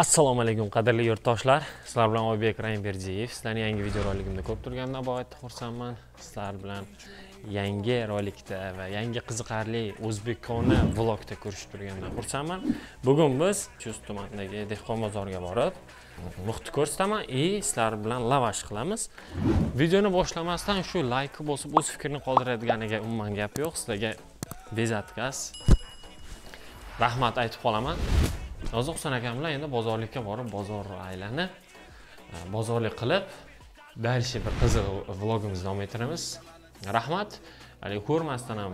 Assalomu alaykum qadrli yurtdoshlar. Sizlar bilan Oybek Raimberdiyev. Sizlarning yangi video roligimda ko'p turganimdan boyatda xursandman. Sizlar bilan yangi rolikda va yangi qiziqarli o'zbekona vlogda ko'rishib turganimdan xursandman. Bugun biz Chust tumanidagi dehqon bozoriga borib, muxti ko'rsataman va sizlar bilan lavash qilamiz. Videoni boshlamasdan shu like bosib o'z fikrini qoldiradiganiga umuman gap yo'q. Sizlarga bezatgas rahmat aytib qolaman. Oziq-ovqat akam bilan endi bozorlikka borib, bozor aylanib, bozorlik qilib, dalshi bir qiziq vlogimizni davom ettiramiz. Rahmat. Hali ko'rmasdan ham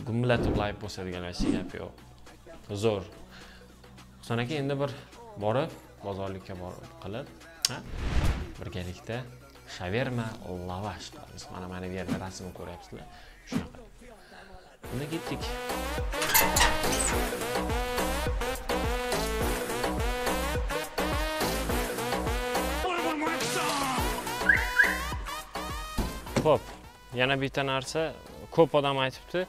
gumlatib like bosadigan hech gap yo'q. Zo'r. Oziq aka endi bir borib, bozorlikka borib qilib, birgalikda shaverma, lavash qilamiz. Mana bu yerda rasmni ko'ryapsizlar. Shunaqa. Unda ketdik. Xo'p, yana bitta narsa, ko'p odam aytibdi,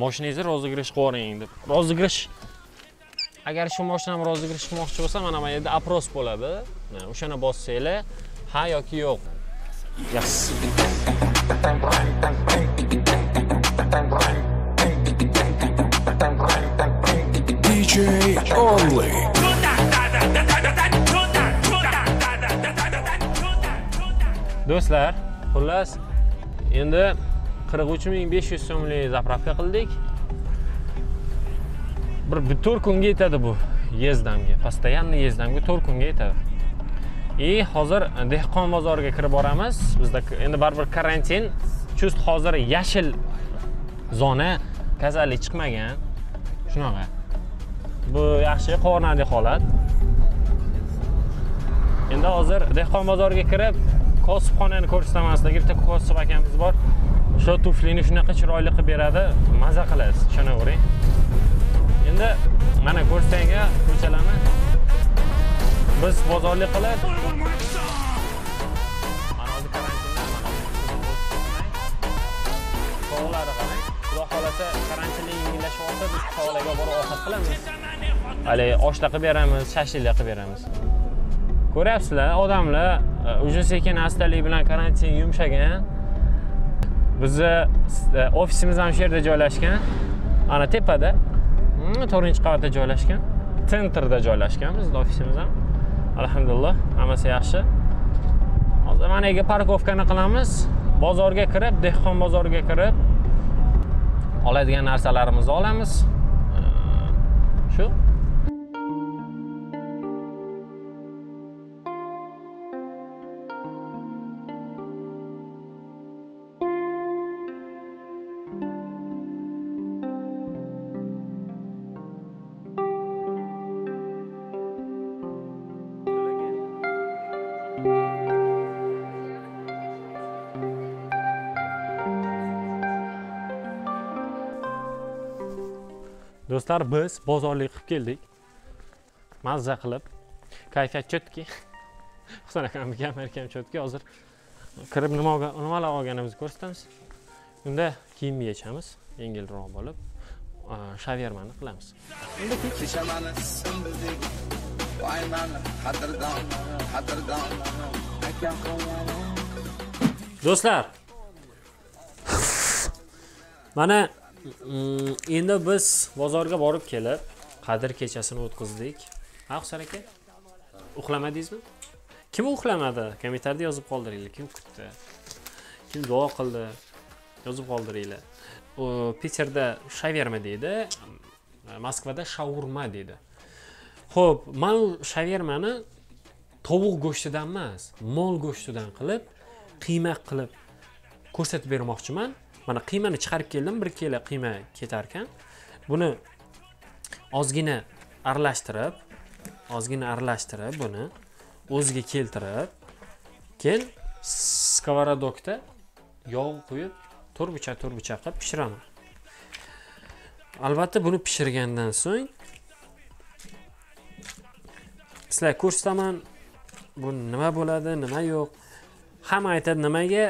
mashinangizni rozigrish qo'ying deb. Rozigrish agar shu mashinani rozigrish qilmoqchi bo'lsa, mana bu yerda apros bo'ladi. O'shani bossanglar, ha yoki yo'q. Yaxshi. DJ only. Do'stlar, xullas, endi 43500 so'mlik zapravka qildik. Bir 4 kunga yetadi bu yezdamga, постоянно yezdamga 4 kunga yetadi. Hozir dehqon bozoriga kirib boramiz. Bizda endi baribir karantin, Chust hozir yashil zona, kasallik chiqmagan. Shunaqa. Bu yaxshi quvonarli holat. Endi hozir dehqon bozoriga kirib kosibxonani ko'rsataman sizlarga. Bitta kosib akamiz bor. Shu tuflini shunaqa chiroyli qilib beradi, maza qilasiz, tushunavering. Endi mana ko'rsangga ko'chalarni biz bozorlik qilib, mana hozir karantinda tog'lari qarang. Xudo xolasa karantinning yengillashib olsa, biz tog'larga borib ovqat qilamiz. Hali oshla qilib beramiz, shashlik qilib beramiz. Ko'ryapsizlar, odamlar уже sekin hastalik bilan karantin yumshagan. Bizni ofisimiz ham shu yerda joylashgan. Ana tepada, 4-qavatda joylashgan. Sentrda joylashgan bizning ofisimiz ham. Alhamdulillah, hammasi yaxshi. Hozir mana yerga parkovkani qilamiz. Bozorga kirib, dehqon bozoriga kirib oladigan narsalarimizni olamiz. Shu do'stlar, biz bozorlik qilib keldik. Mazza qilib, kayfiyat chotki. Husan akam ham chotki. Hozir kirib nimalar olganimizni ko'rsatamiz. Unda kiyim yechamiz, yengilroq bo'lib, shavermani qilamiz. Unda do'stlar, mana endi biz bozorga borib kelib, Qadr kechasini o'tkazdik. Husan aka, uxlamadingizmi? Kim uxlamadi? Kommentarda yozib qoldiringlar. Kim kutdi? Kim duo qildi? Yozib qoldiringlar. Peterda shaverma deydi, Moskvada shaurma deydi. Xo'p, men shavermani tovuq go'shtidan emas, mol go'shtidan qilib, qiyma qilib ko'rsatib bermoqchiman. Mana qiymani chiqarib keldim, 1 kilo qiyma ketar ekan. Buni ozgina aralashtirib, buni o'ziga keltirib, keyin skоворodokda yog' qo'yib, turbicha qilib pishiraman. Albatta buni pishirgandan so'ng sizlar ko'rsataman, bu nima bo'ladi, nima yo'q. Hamma aytadi nimaga.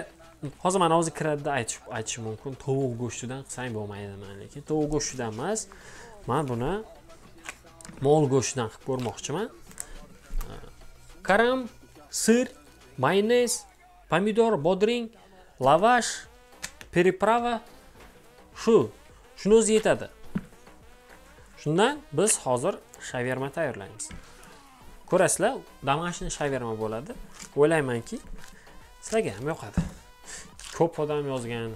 Hozir mana hozir kiradida aytish mumkin. Tovuq go'shtidan qilsang bo'lmaydi, lekin tovuq go'shtidan emas. Men buni mol go'shtidan qilib ko'rmoqchiman. karam, sir, mayonez, pomidor, bodring, lavash, periprava shuni o'zi yetadi. Shundan biz hozir shaverma tayyorlaymiz. Ko'rasizlar, damashqli shaverma bo'ladi. O'ylaymanki, sizlarga ham yoqadi. Ko'p odam yozgan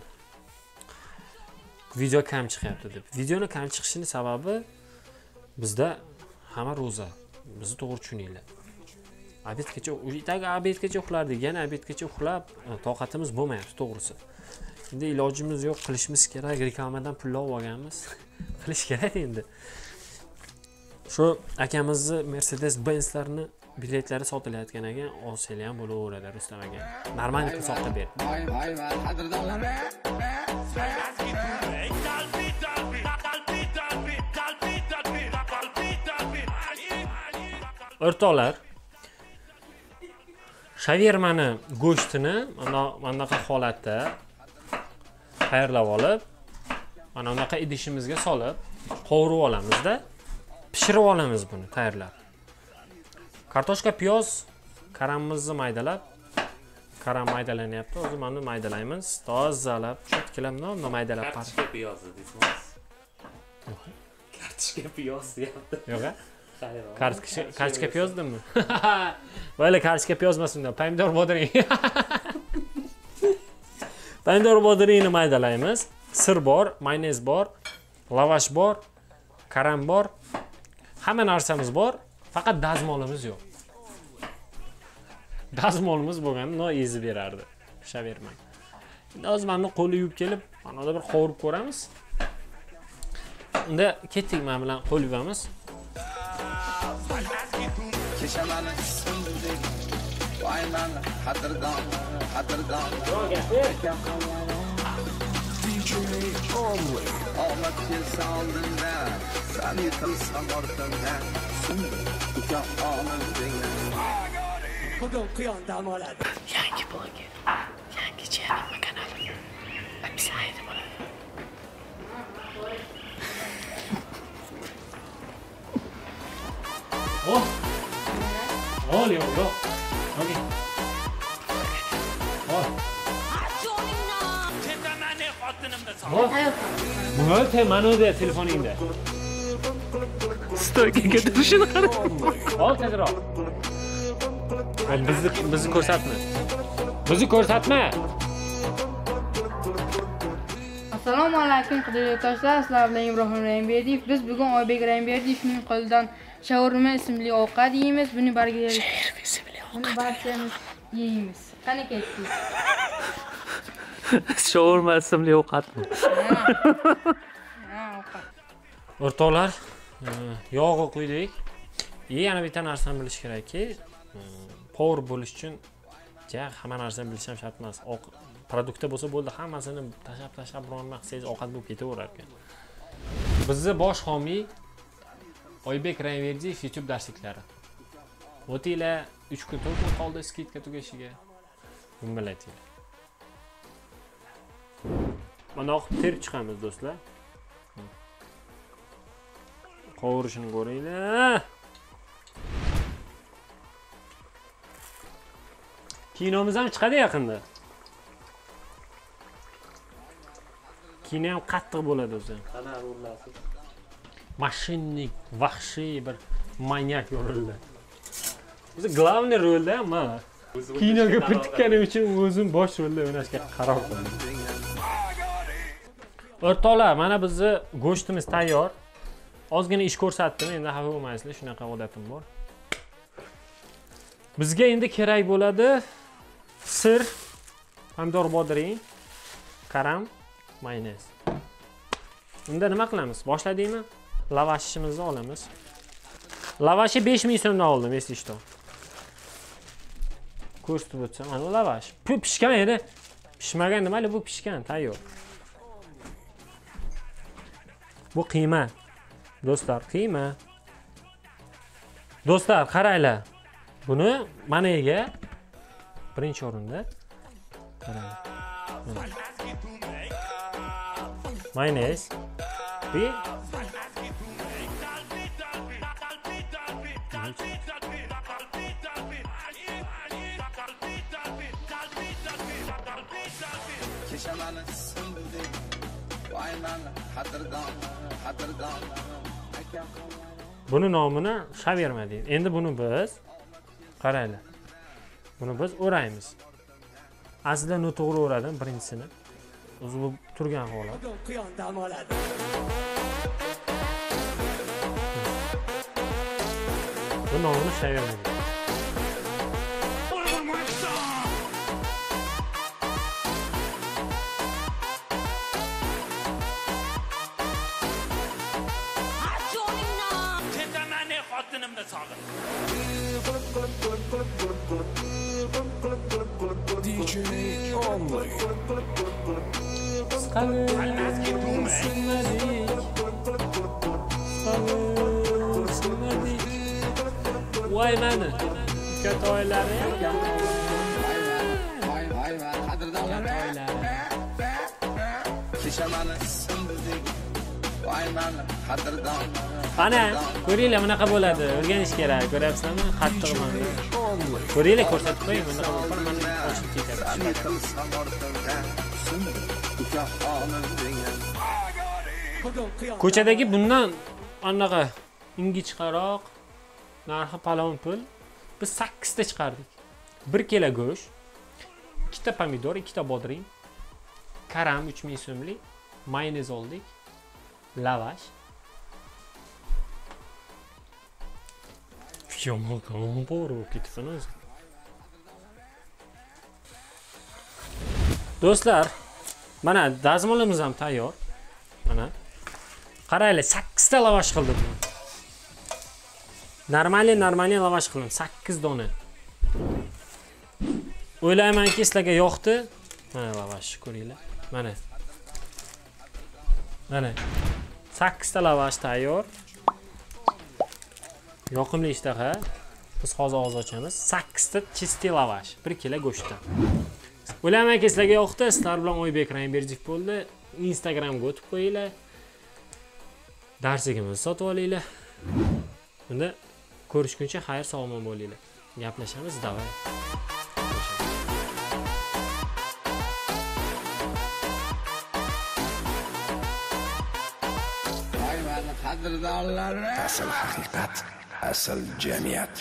video kam chiqyapti deb. Videoni kam chiqishining sababi bizda hamma ro'za. Bizni to'g'ri tushuninglar. Obedgacha uxlardik, yana obedgacha uxlab toqatimiz bo'lmayapti, to'g'risi. Endi ilojimiz yo'q, qilishimiz kerak, reklamadan pul olganmiz. Qilish kerak endi. Shu akamizni Mercedes-Benz'larni biletlari sotilayotgan ekan, olsanglar ham bo'laveradi, Rustam aka. Normal hisobda ber. O'rtoqlar, shavermani go'shtini mana bunaqa holatda tayyorlab olib, mana bunaqa idishimizga solib, qovurib olamizda, pishirib olamiz buni tayyorlab. Kartoshka, piyoz, karamimizni maydalab, karam maydalanyapti, o'zi mana maydalaymiz, tozalab, cho'tkilamdan maydalab. Kartoshka piyozi deysiz. Kartoshka piyoz deyapti. Yo'q-a? Kartoshka piyoz demmi? Böyle kartoshka piyoz emas unda, pomidor bodring. Pomidor bodringni maydalaymiz. Sir bor, mayonez bor, lavash bor, karam bor. Hamma narsamiz bor, faqat dazmolimiz yo'q. Dazmolimiz bo'lganda no ezib berardi. Shaverma. Dazmolni qo'li yuvib kelib, mana bir qovurib ko'ramiz. Unda ketdik, men bilan qo'l yuvamiz. DJ Only. Bugün kıyan dam oladi. Yangi bloger, yangi channel kanali. Obsaydi bo'ladi. Oh. Oluyor, yok. Okey. Oh. Buna temanoda telefoningda. Stoykaga turishini qara. Ol tezroq. Bizni ko'rsatma. Bizni ko'rsatma. Assalomu alaykum qadrli yurtdoshlar, sizlar bilan Ibrohim Raymberdiyev. Biz bugun Oybek Raymberdiyevning qo'lidan shawarma ismli ovqat yeymiz. Buni barchamiz yeymiz. Qani ketdik. Shawarma ismli ovqatmi? Ha, ovqat. O'rtoqlar, yog'i qo'ydik. Yana bitta narsani bilish kerakki, power bo'lish uchun hamma narsani bilish ham shart emas. Produktda bo'lsa bo'ldi, hammasini tashlab biron qilsangiz ovqat bo'lib ketaverar ekan. Bizning bosh homiy Oybek Raymberdiyev YouTube darsliklari. O'tinglar 3 kun 4 kun qoldi skidka tugashiga. Ummalaytinglar. Mana terib chiqamiz do'stlar. Qovurishini ko'ringlar. Kinomiz ham chiqadi yaqinda. Kino ham qattiq bo'ladi o'zi. Qana rolasiz. Mashinnik, vahshiy bir manyak rolda. O'zi главный rolda ham men kinoga kirtganim uchun o'zim bosh rolda o'ynashga qaror qildim. O'rtoqlar, mana bizni go'shtimiz tayyor. Ozgina ish ko'rsatdim, endi xafa bo'lmaysizlar, shunaqa odatim bor. Bizga endi kerak bo'ladi sir, pomidor bodring, karam, mayonez. Unda nima qilamiz? Boshladikmi? Lavashimizni olamiz. Lavashi 5000 so'mdan oldim, esingizda. Ko'rsatib o'tsam, mana lavash. Pishgan edi. Pishmagan nimali bu pishgan, tayyor. Bu qiyma. Do'stlar, qiyma. Do'stlar, qaranglar. Buni managa birinchi o'rinda qarang. Mayonez ve Buni nomini shaverma deydi. Endi buni biz qaraylar. Buni biz o'raymiz. Aslida noto'g'ri o'radim birinchisini. O'zi bu turgan holat. Bu nomini shaverma deydi. DJ only. Voy mani. Katoylari. Ana, ko'ringlar bunaqa bo'ladi. O'rganish kerak. Ko'ryapsizmi? Qattiqman. Ko'ringlar ko'rsatib qo'ying. Bunaqa bo'lsa mana ochib ketadi. Ko'chadagi bundan anaqa ingichqaroq narxi palon pul biz 8 ta chiqardik. 1 kilo go'sht, 2 ta pomidor, 2 ta bodring, karam 3000 so'mlik, mayonez oldik, lavash. Yomon bor ketibmiz. Do'stlar, mana dazmolimiz ham tayyor. Mana qaraylar, 8 ta lavash qildim. Normal lavash qildim, 8 dona. O'ylaymanki sizlarga yoqdi. Mana lavash ko'ringlar. Mana. Mana 8 ta lavash tayyor. Yoqimli ishtaha. Biz hozir og'iz ochamiz. 8 ta chisti lavash, 1 kilo go'shtdan. O'ylaymanki sizlarga yoqdi. Sizlar bilan Oybek Raymberdiyev bo'ldi. Instagramga o'tib qo'yinglar. Darsigimizni sotib olinglar. Unda ko'rishguncha xayr sog'lom bo'linglar. Gaplashamiz, davay. Asl haqiqat, asl jamiyat.